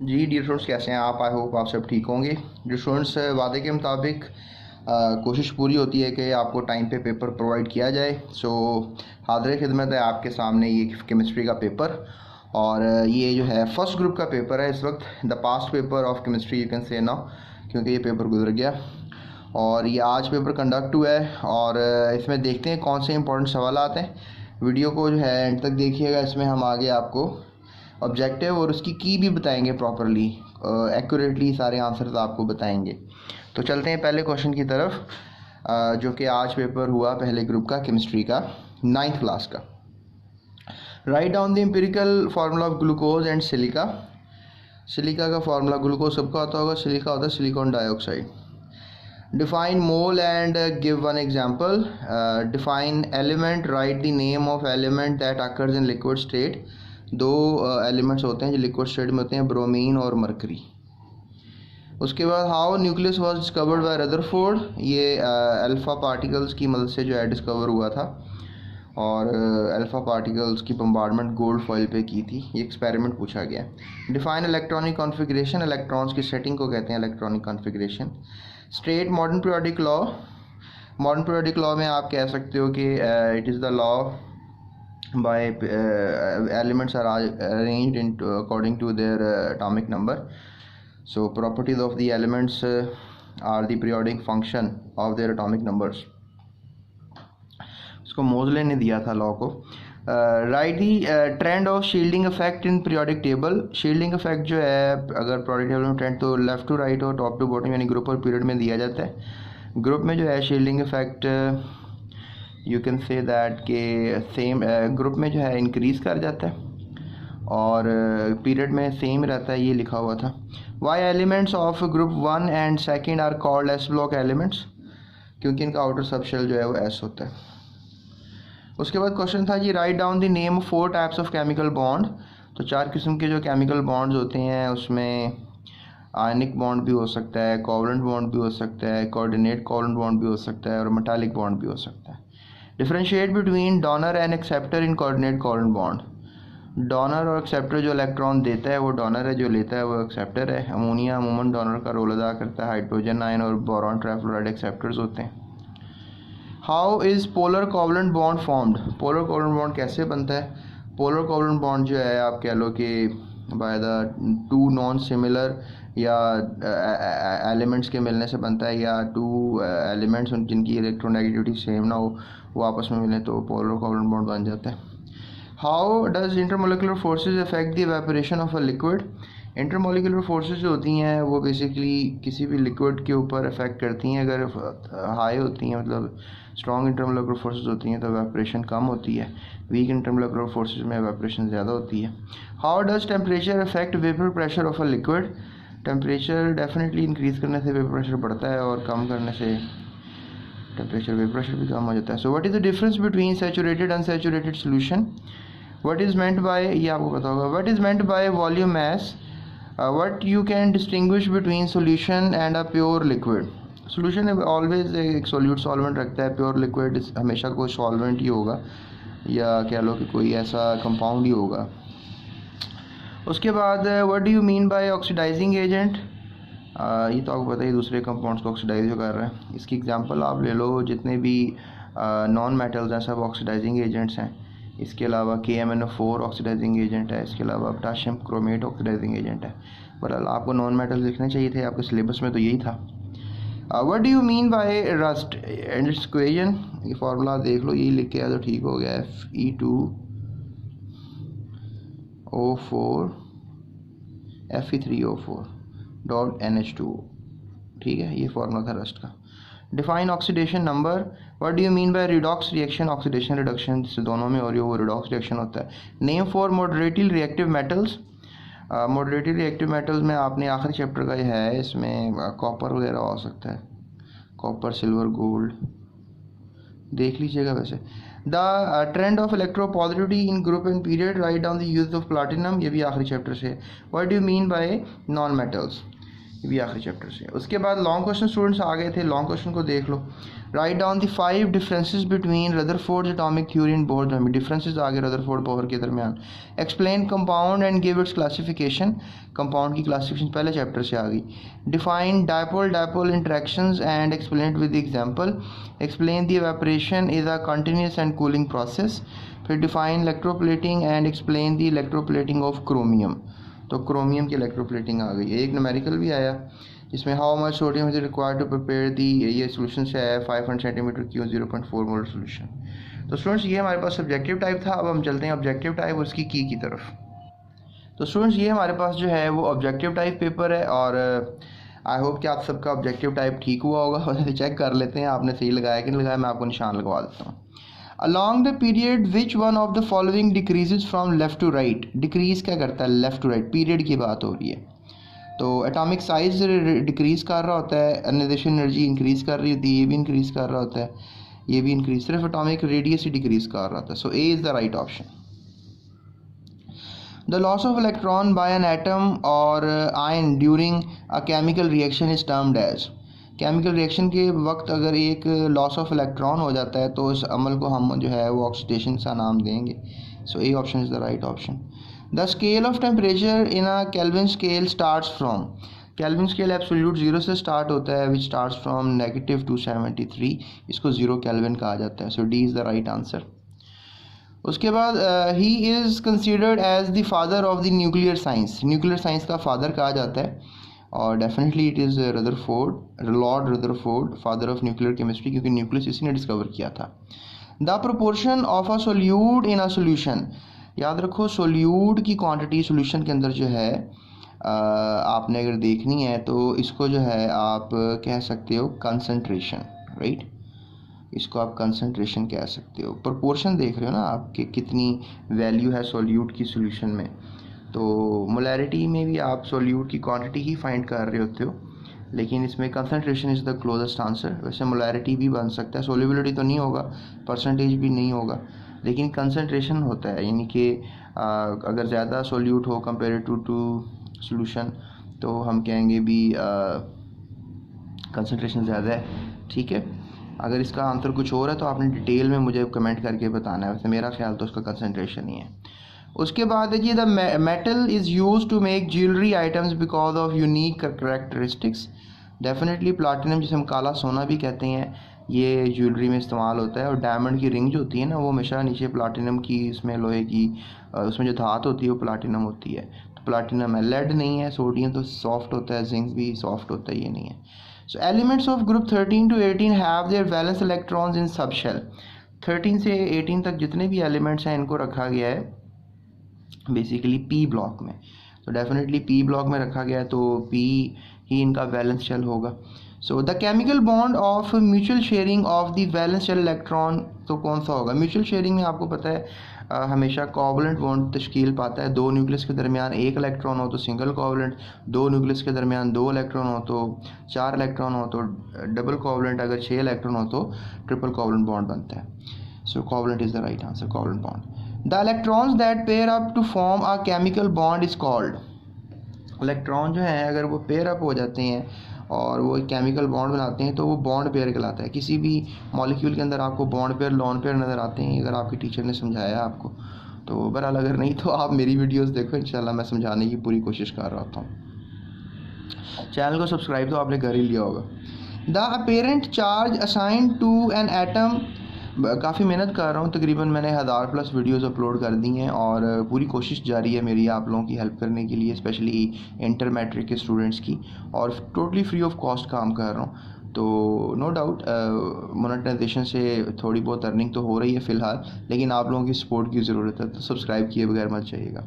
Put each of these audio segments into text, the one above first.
जी dear students, कैसे हैं आप? आई होप आप सब ठीक होंगे। डियर स्टूडेंट्स, वादे के मुताबिक कोशिश पूरी होती है कि आपको टाइम पे पेपर प्रोवाइड किया जाए। सो हाज़िर खिदमत है आपके सामने ये केमिस्ट्री का पेपर। और ये जो है फर्स्ट ग्रुप का पेपर है इस वक्त, the past paper of chemistry you can say now, क्योंकि ये पेपर गुजर गया और ये आज पेपर कंडक्ट हुआ है। और इसमें देखते हैं कौन से इंपॉर्टेंट सवाल आते हैं। वीडियो को जो है एंड तक देखिएगा, इसमें हम आगे आपको ऑब्जेक्टिव और उसकी की भी बताएंगे प्रॉपरली, एक्यूरेटली सारे आंसर्स आपको बताएंगे। तो चलते हैं पहले क्वेश्चन की तरफ, जो कि आज पेपर हुआ पहले ग्रुप का केमिस्ट्री का 9th क्लास का। Right down the empirical formula of glucose and silica. Silica का फार्मूला ग्लूकोज सबका होता होगा, सिलिका होता है silicon dioxide. Define mole and give one example. Define element, right the name of element that occurs in liquid state. दो elements होते हैं जो लिक्विड स्टेट में होते हैं, ब्रोमीन और मरकरी। उसके बाद how nucleus was discovered by Rutherford. ये अल्फ़ा पार्टिकल्स की मदद से जो है डिस्कवर हुआ था, और अल्फ़ा पार्टिकल्स की बम्बार्डमेंट गोल्ड फॉइल पे की थी। ये एक्सपेरिमेंट पूछा गया। Define electronic configuration. इलेक्ट्रॉन्स की सेटिंग को कहते हैं electronic configuration. State modern periodic law. Modern periodic law में आप कह सकते हो कि it is the law by elements are arranged into according to their atomic number. So properties of the elements are the periodic function of their atomic numbers. इसको मोजले ने दिया था लॉ को। Right the trend of shielding effect in periodic table. Shielding effect जो है अगर periodic table में ट्रेंड तो लेफ्ट टू राइट और टॉप टू बॉटम यानी ग्रुप और पीरियड में दिया जाता है। ग्रुप में जो है shielding effect you can say that के सेम ग्रुप में जो है इंक्रीज़ कर जाता है और पीरियड में सेम रहता है, ये लिखा हुआ था। Why elements of group 1 and second are called S block elements, क्योंकि इनका आउटर सब शेल जो है वो एस होता है। उसके बाद क्वेश्चन था G write down the name 4 types of chemical bond. तो 4 किस्म के जो केमिकल बॉन्ड्स होते हैं उसमें आयनिक बॉन्ड भी हो सकता है, कोवलेंट बॉन्ड भी हो सकता है, कोऑर्डिनेट कोवलेंट बॉन्ड भी हो सकता है और मेटालिक बॉन्ड भी हो सकता है। Differentiate between donor and acceptor in coordinate covalent bond. Donor और एक्सेप्टर, जो इलेक्ट्रॉन देता है वो डोनर है, जो लेता है वो एक्सेप्टर है। अमोनिया अमूमन डोनर का रोल अदा करता है। हाइड्रोजन आयन और बोरॉन ट्राइफ्लोराइड एक्सेप्टर्स होते हैं। How is polar covalent bond formed. Polar covalent bond कैसे बनता है? पोलर कोवलेंट बॉन्ड जो है आप कह लो कि बाय द 2 नॉन सिमिलर या एलिमेंट्स के मिलने से बनता है, या 2 एलिमेंट्स जिनकी इलेक्ट्रोनेगेटिविटी सेम ना हो वो आपस में मिले तो पोलर कोवलेंट बॉन्ड बन जाता है। How does intermolecular forces affect the evaporation of a liquid. Intermolecular forces जो होती हैं वो बेसिकली किसी भी लिक्विड के ऊपर अफेक्ट करती हैं। अगर हाई होती हैं, मतलब स्ट्रॉन्ग इंटरमोलिकुलर फोर्सेज होती हैं, तो इवेपोरेशन कम होती है। वीक इंटरमोलिकुलर फोर्सेज में इवेपोरेशन ज़्यादा होती है। How does temperature affect vapour pressure of a liquid. Temperature definitely increase करने से वेपर प्रेशर बढ़ता है और कम करने से टेम्परेचर वेपर प्रेशर भी कम हो जाता है। So what is the difference between saturated unsaturated solution. What is meant by, ये आपको पता होगा, what is meant by volume mass. What you can distinguish between solution and a pure liquid. Solution always एक solute solvent रखता है, pure liquid हमेशा कोई solvent ही होगा, या कह लो कि कोई ऐसा कंपाउंड ही होगा। उसके बाद what do you mean by oxidising agent. ये तो आपको पता है दूसरे कंपाउंड्स को ऑक्सीडाइज जो कर रहे हैं। इसकी एग्जांपल आप ले लो, जितने भी नॉन मेटल्स हैं सब ऑक्सीडाइजिंग एजेंट्स हैं। इसके अलावा KMnO4 ऑक्सीडाइजिंग एजेंट है, इसके अलावा पोटाशियम क्रोमेट ऑक्सीडाइजिंग एजेंट है। बहरहाल आपको नॉन मेटल्स लिखने चाहिए थे, आपके सिलेबस में तो यही था। What do you mean bye rust and it's equation. ये फार्मूला देख लो, यही लिख के आया तो ठीक हो गया। Fe2O4 Fe3O4 .NH2, ठीक है, ये फार्मूला था रस्ट का। Define oxidation number. What do you mean bye redox reaction. Oxidation reduction से दोनों में और ये वो रिडॉक्स रिएक्शन होता है। Name for moderately reactive metals. Moderately reactive metals में आपने आखिरी चैप्टर का ये है, इसमें कॉपर वगैरह हो सकता है, कॉपर सिल्वर गोल्ड देख लीजिएगा। वैसे the trend of electropositivity in group and period, right down the use of platinum, ये भी आखिरी चैप्टर से। What do you mean bye non metals. ये भी आखिरी चैप्टर से। उसके बाद लॉन्ग क्वेश्चन स्टूडेंट्स आ गए थे, लॉन्ग क्वेश्चन को देख लो। Write down the 5 differences between Rutherford atomic theory and Bohr theory. Differences आ गए रदरफोर्ड बोहर के दरमियान। Explain compound and give its classification. Compound की क्लासिफिकेशन पहले चैप्टर से आ गई। Define dipole dipole interactions and explain with example. Explain the evaporation is a continuous and cooling process. फिर define electroplating and explain the electroplating of chromium. तो chromium की electroplating आ गई। एक न्यूमेरिकल भी आया जिसमें how much sodium is required to prepare the, ये सोल्यूशन से है 500 सेंटीमीटर क्यूब 0.4 मोल सोल्यूशन। तो स्टूडेंट्स ये हमारे पास सब्जेक्टिव टाइप था। अब हम चलते हैं ऑब्जेक्टिव टाइप और उसकी की तरफ। तो स्टूडेंट्स ये हमारे पास जो है वो ऑब्जेक्टिव टाइप पेपर है और आई होप कि आप सबका ऑब्जेक्टिव टाइप ठीक हुआ होगा। वैसे चेक कर लेते हैं आपने सही लगाया कि नहीं लगाया। मैं आपको निशान लगवा देता हूँ। Along the period which one of the following decreases from left to right. Decrease क्या करता है? Left to right. पीरियड की बात हो रही है तो एटॉमिक साइज डिक्रीज़ कर रहा होता है, अनिदेशन एनर्जी इंक्रीज़ कर रही होती है, ये भी इंक्रीज़ कर रहा होता है, ये भी इंक्रीज, सिर्फ एटॉमिक रेडियस ही डिक्रीज़ कर रहा था। So A is the right option. The loss of electron by an atom और ion during a chemical reaction is termed as. Chemical reaction के वक्त अगर एक लॉस ऑफ इलेक्ट्रॉन हो जाता है तो इस अमल को हम जो है वो ऑक्सीडेशन का नाम देंगे। So A option is the right option. The scale of temperature in a Kelvin scale starts from. Kelvin scale absolute zero से स्टार्ट होता है विच स्टार्ट्स फ्रॉम -273। इसको जीरो केल्विन कहा जाता है। So D is the right answer. उसके बाद ही is considered as the father of the nuclear science. Nuclear science का फादर कहा जाता है और definitely it is Rutherford, lord Rutherford, father of nuclear chemistry, क्योंकि न्यूक्लियस इसी ने डिस्कवर किया था। The proportion of a solute in a solution. याद रखो सोल्यूट की क्वांटिटी सोल्यूशन के अंदर जो है आपने अगर देखनी है तो इसको जो है आप कह सकते हो कंसंट्रेशन, राइट। इसको आप कंसंट्रेशन कह सकते हो। प्रोपोर्शन देख रहे हो ना आप कि कितनी वैल्यू है सोल्यूट की सोल्यूशन में। तो मोलैरिटी में भी आप सोल्यूट की क्वांटिटी ही फाइंड कर रहे होते हो, लेकिन इसमें concentration is the closest answer. वैसे मोलैरिटी भी बन सकता है, सोल्यूबिलिटी तो नहीं होगा, परसेंटेज भी नहीं होगा, लेकिन कंसंट्रेशन होता है। यानी कि अगर ज़्यादा सोल्यूट हो कंपेयर टू सोल्यूशन तो हम कहेंगे भी कंसंट्रेशन ज़्यादा है, ठीक है। अगर इसका आंसर कुछ और है तो आपने डिटेल में मुझे कमेंट करके बताना है। वैसे मेरा ख्याल तो उसका कंसंट्रेशन ही है। उसके बाद देखिए the metal is use to make jewellery items because of unique characteristics. Definitely platinum, जिसे हम काला सोना भी कहते हैं, ये ज्वेलरी में इस्तेमाल होता है। और डायमंड की रिंग जो होती है ना वो हमेशा नीचे प्लाटिनम की, इसमें लोहे की, उसमें जो धात होती है वो प्लाटिनम होती है। तो प्लाटिनम है, लेड नहीं है। सोडियम तो सॉफ्ट होता है, जिंक भी सॉफ्ट होता है, ये नहीं है। So elements of group 13 to 18 have their valence electrons in subshell. 13 से 18 तक जितने भी एलिमेंट्स हैं इनको रखा गया है बेसिकली पी ब्लॉक में। तो डेफिनेटली पी ब्लॉक में रखा गया है तो पी ही इनका वैलेंस शेल होगा। So the chemical bond of mutual sharing of the valence shell electron तो कौन सा होगा? म्यूचुअल शेयरिंग में आपको पता है हमेशा कोवलेंट बॉन्ड तश्कील पाता है। दो न्यूक्लियस के दरमियान एक इलेक्ट्रॉन हो तो सिंगल कोवलेंट, दो न्यूक्लियस के दरमियान दो इलेक्ट्रॉन हो तो चार इलेक्ट्रॉन हो तो डबल कोवलेंट, अगर 6 इलेक्ट्रॉन हो तो ट्रिपल कोवलेंट बॉन्ड बनता है। So covalent is the right answer, covalent bond. The electrons that pair up to form a chemical bond is called. Electron जो है अगर वो पेयर अप हो जाते हैं और वो केमिकल बॉन्ड बनाते हैं तो वो बॉन्ड पेयर कहलाता है। किसी भी मॉलिक्यूल के अंदर आपको बॉन्ड पेयर, लॉन पेयर नज़र आते हैं अगर आपके टीचर ने समझाया आपको तो। बहरहाल अगर नहीं तो आप मेरी वीडियोस देखो, इंशाल्लाह मैं समझाने की पूरी कोशिश कर रहा हूँ। चैनल को सब्सक्राइब तो आपने कर ही लिया होगा। The apparent charge assigned to an atom. काफ़ी मेहनत कर रहा हूँ, तकरीबन मैंने 1000+ वीडियोस अपलोड कर दी हैं और पूरी कोशिश जारी है मेरी आप लोगों की हेल्प करने के लिए, स्पेशली इंटर मैट्रिक के स्टूडेंट्स की, और टोटली फ्री ऑफ कॉस्ट काम कर रहा हूँ। तो नो डाउट मोनेटाइजेशन से थोड़ी बहुत अर्निंग तो हो रही है फ़िलहाल, लेकिन आप लोगों की सपोर्ट की ज़रूरत है, तो सब्सक्राइब किए बगैर मत जाइएगा।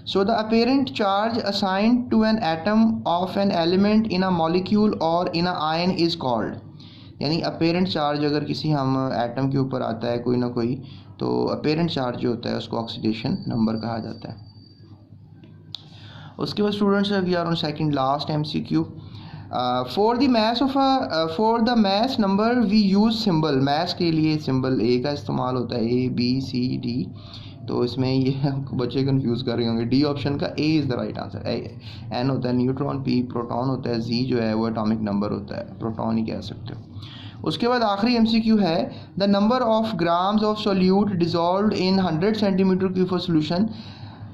So the apparent charge assigned to an atom of an element in a molecule और in a ion is called. यानी अपेरेंट चार्ज अगर किसी हम एटम के ऊपर आता है कोई ना कोई, तो अपेरेंट चार्ज जो होता है उसको ऑक्सीडेशन नंबर कहा जाता है। उसके बाद students we are on second last MCQ। For the math number we use symbol. Math के लिए सिंबल ए का इस्तेमाल होता है, A B C D। तो इसमें ये बच्चे कंफ्यूज कर रहे होंगे। डी ऑप्शन का A is the right answer. N होता है न्यूट्रॉन, पी प्रोटॉन होता है, जी जो है वो एटॉमिक नंबर होता है, प्रोटॉन ही कह सकते हो। उसके बाद आखिरी एमसीक्यू है the number of grams of solute dissolve in 100 centimetre cube of solution.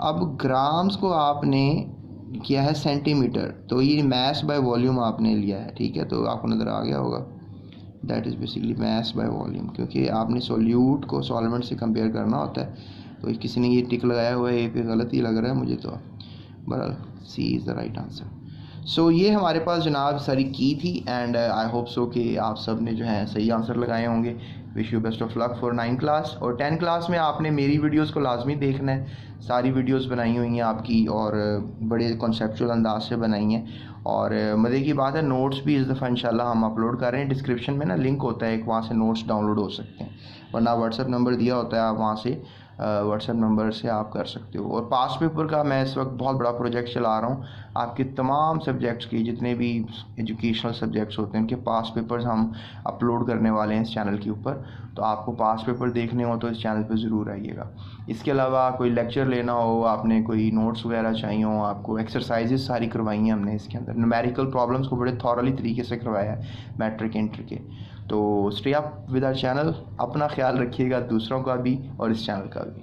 अब ग्राम्स को आपने किया है सेंटीमीटर, तो ये मैस बाय वॉल्यूम आपने लिया है, ठीक है, तो आपको नज़र आ गया होगा। That is basically mass by volume, क्योंकि आपने सोल्यूट को सॉल्वेंट से कंपेयर करना होता है। तो किसी ने ये टिक लगाया हुआ है, ये पे गलत ही लग रहा है मुझे, तो बहरहाल सी इज़ द राइट आंसर। सो ये हमारे पास जनाब सारी की थी, एंड आई होप सो कि आप सब ने जो है सही आंसर लगाए होंगे। Wish you best of luck for 9 class. और 10 क्लास में आपने मेरी वीडियोस को लाजमी देखना है, सारी वीडियोस बनाई हुई हैं आपकी, और बड़े कॉन्सेप्चुअल अंदाज से बनाई हैं। और मज़े की बात है, नोट्स भी इस दफ़ा इंशाल्लाह हम अपलोड कर रहे हैं। डिस्क्रिप्शन में ना लिंक होता है एक, वहाँ से नोट्स डाउनलोड हो सकते हैं, वरना व्हाट्सएप नंबर दिया होता है, आप वहाँ से व्हाट्सएप नंबर से आप कर सकते हो। और पास पेपर का मैं इस वक्त बहुत बड़ा प्रोजेक्ट चला रहा हूँ, आपके तमाम सब्जेक्ट्स की, जितने भी एजुकेशनल सब्जेक्ट्स होते हैं उनके पास पेपर्स हम अपलोड करने वाले हैं इस चैनल के ऊपर। तो आपको पास पेपर देखने हो तो इस चैनल पे ज़रूर आइएगा। इसके अलावा कोई लेक्चर लेना हो, आपने कोई नोट्स वगैरह चाहिए हो, आपको एक्सरसाइजेस सारी करवाई हैं हमने इसके अंदर, न्यूमेरिकल प्रॉब्लम्स को बड़े थॉरली तरीके से करवाया है मैट्रिक इंटर के। तो stay up with our channel, अपना ख्याल रखिएगा, दूसरों का भी और इस चैनल का भी।